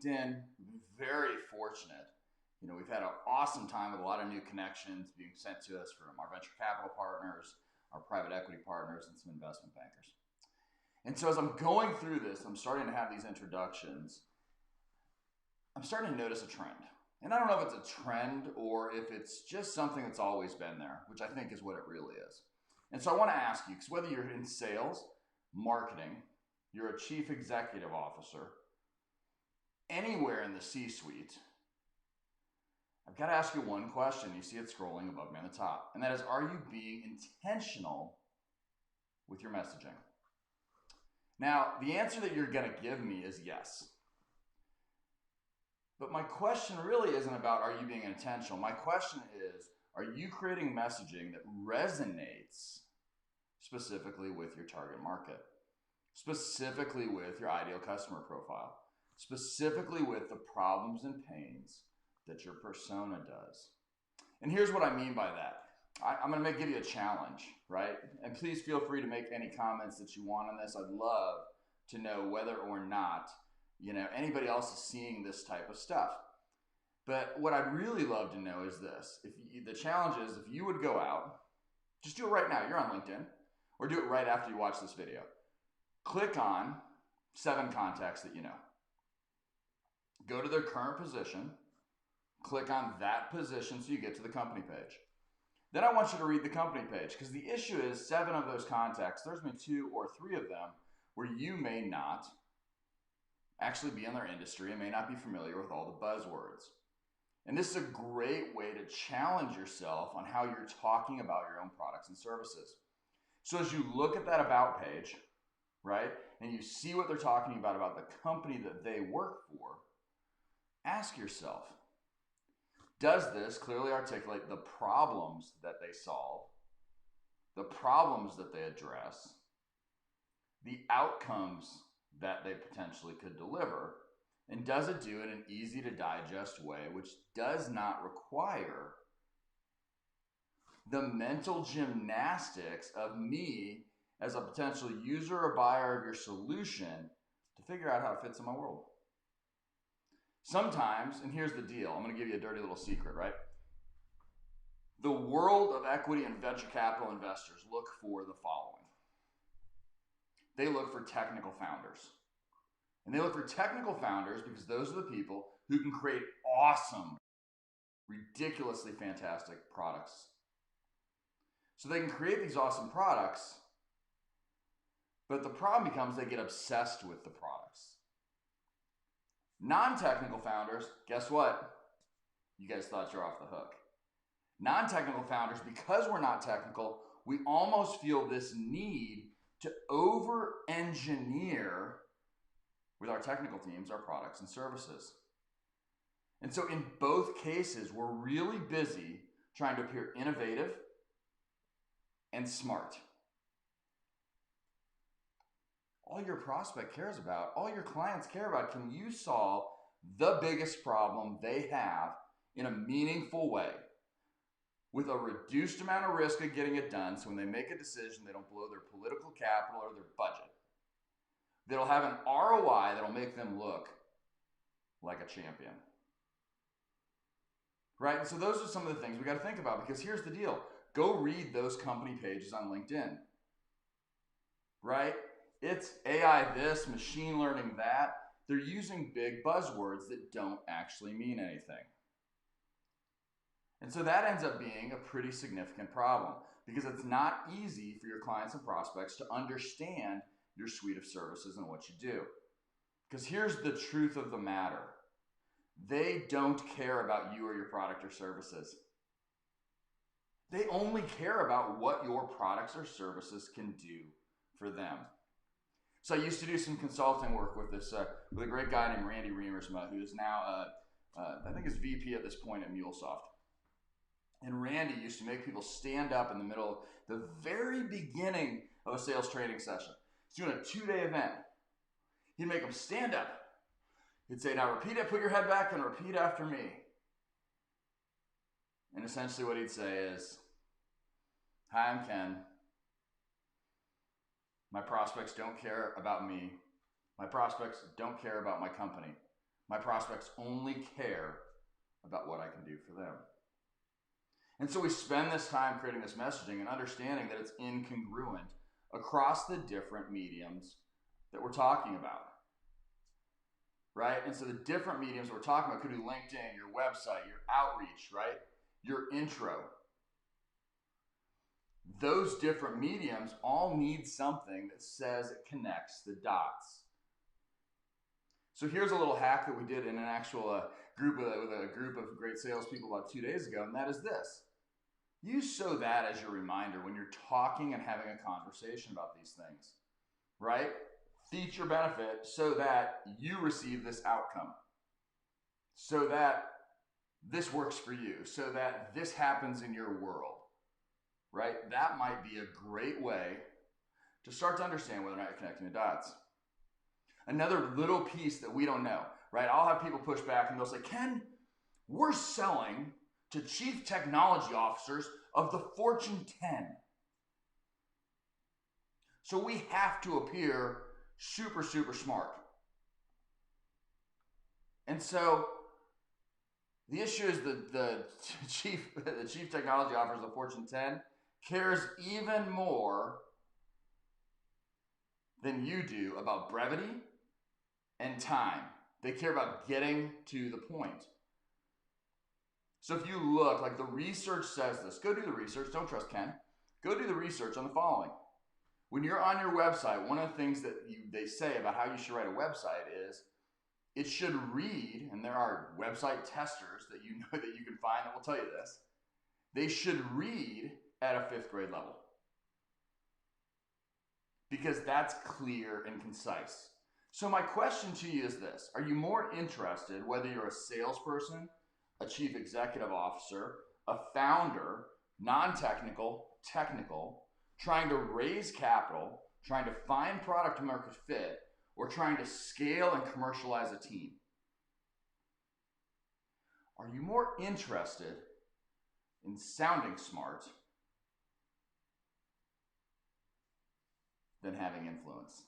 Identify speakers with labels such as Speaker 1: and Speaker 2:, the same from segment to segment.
Speaker 1: LinkedIn. We've been very fortunate. You know, we've had an awesome time with a lot of new connections being sent to us from our venture capital partners, our private equity partners, and some investment bankers. And so as I'm going through this, I'm starting to have these introductions. I'm starting to notice a trend. And I don't know if it's a trend or if it's just something that's always been there, which I think is what it really is. And so I want to ask you, because whether you're in sales, marketing, you're a chief executive officer, anywhere in the C-suite, I've got to ask you one question. You see it scrolling above me on the top. And that is, are you being intentional with your messaging? Now, the answer that you're going to give me is yes. But my question really isn't about are you being intentional. My question is, are you creating messaging that resonates specifically with your target market, specifically with your ideal customer profile, specifically with the problems and pains that your persona does? And here's what I mean by that. I'm going to give you a challenge, right? And please feel free to make any comments that you want on this. I'd love to know whether or not, you know, anybody else is seeing this type of stuff. But what I'd really love to know is this. The challenge is if you would go out, just do it right now. You're on LinkedIn, or do it right after you watch this video. Click on 7 contacts that you know. Go to their current position. Click on that position so you get to the company page. Then I want you to read the company page, because the issue is 7 of those contacts, there's been 2 or 3 of them where you may not actually be in their industry and may not be familiar with all the buzzwords. And this is a great way to challenge yourself on how you're talking about your own products and services. So as you look at that about page, right, and you see what they're talking about the company that they work for, ask yourself, does this clearly articulate the problems that they solve, the problems that they address, the outcomes that they potentially could deliver, and does it do it in an easy to digest way, which does not require the mental gymnastics of me as a potential user or buyer of your solution to figure out how it fits in my world? Sometimes, and here's the deal, I'm going to give you a dirty little secret, right? The world of equity and venture capital investors look for the following. They look for technical founders. And they look for technical founders because those are the people who can create awesome, ridiculously fantastic products. So they can create these awesome products, but the problem becomes they get obsessed with the products. Non-technical founders, guess what? You guys thought you're off the hook. Non-technical founders, because we're not technical, we almost feel this need to over-engineer with our technical teams, our products and services. And so in both cases, we're really busy trying to appear innovative and smart. All your prospect cares about, all your clients care about, can you solve the biggest problem they have in a meaningful way with a reduced amount of risk of getting it done, so when they make a decision, they don't blow their political capital or their budget. That'll have an ROI that'll make them look like a champion. Right? And so those are some of the things we got to think about, because here's the deal. Go read those company pages on LinkedIn. Right? It's AI this, machine learning that. They're using big buzzwords that don't actually mean anything. And so that ends up being a pretty significant problem, because it's not easy for your clients and prospects to understand your suite of services and what you do. Because here's the truth of the matter. They don't care about you or your product or services. They only care about what your products or services can do for them. So I used to do some consulting work with with a great guy named Randy Remersma, who is now, I think is VP at this point at MuleSoft. And Randy used to make people stand up in the middle, the very beginning of a sales training session. He's doing a 2-day event. He'd make them stand up. He'd say, now repeat it, put your head back and repeat after me. And essentially what he'd say is, hi, I'm Ken. My prospects don't care about me. My prospects don't care about my company. My prospects only care about what I can do for them. And so we spend this time creating this messaging and understanding that it's incongruent across the different mediums that we're talking about. Right? And so the different mediums we're talking about could be LinkedIn, your website, your outreach, right? Your intro. Those different mediums all need something that says it connects the dots. So here's a little hack that we did in an actual group with a group of great salespeople about 2 days ago, and that is this. Use so that as your reminder when you're talking and having a conversation about these things, right? Feature benefit so that you receive this outcome, so that this works for you, so that this happens in your world, right? That might be a great way to start to understand whether or not you're connecting the dots. Another little piece that we don't know, right? I'll have people push back and they'll say, Ken, we're selling to chief technology officers of the Fortune 10. So we have to appear super, super smart. And so the issue is the chief technology officers of Fortune 10 cares even more than you do about brevity and time. They care about getting to the point. So if you look, like the research says this, go do the research, don't trust Ken. Go do the research on the following. When you're on your website, one of the things that they say about how you should write a website is it should read, and there are website testers that you know that you can find that will tell you this, they should read at a 5th grade level. Because that's clear and concise. So my question to you is this. Are you more interested, whether you're a salesperson, a chief executive officer, a founder, non-technical, technical, trying to raise capital, trying to find product market fit, or trying to scale and commercialize a team? Are you more interested in sounding smart than having influence?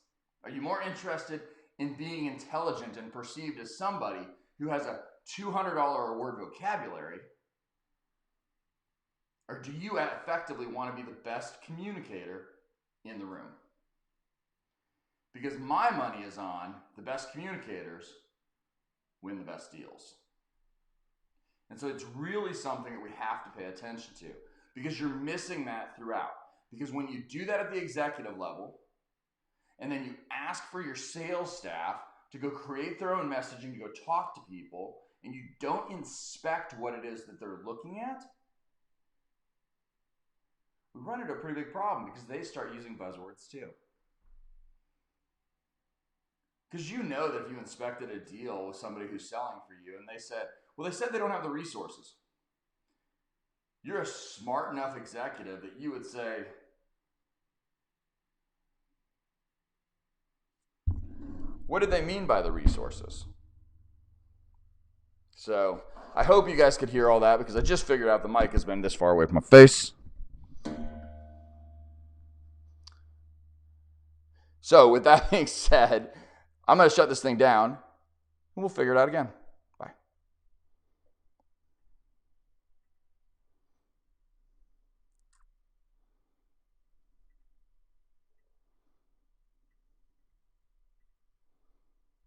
Speaker 1: Are you more interested in being intelligent and perceived as somebody who has a $200 a word vocabulary? Or do you effectively want to be the best communicator in the room? Because my money is on the best communicators win the best deals. And so it's really something that we have to pay attention to, because you're missing that throughout. Because when you do that at the executive level, and then you ask for your sales staff to go create their own messaging, to go talk to people, and you don't inspect what it is that they're looking at, we run into a pretty big problem because they start using buzzwords too. Because you know that if you inspected a deal with somebody who's selling for you and they said they don't have the resources, you're a smart enough executive that you would say, what did they mean by the resources? So I hope you guys could hear all that, because I just figured out the mic has been this far away from my face. So with that being said, I'm going to shut this thing down and we'll figure it out again.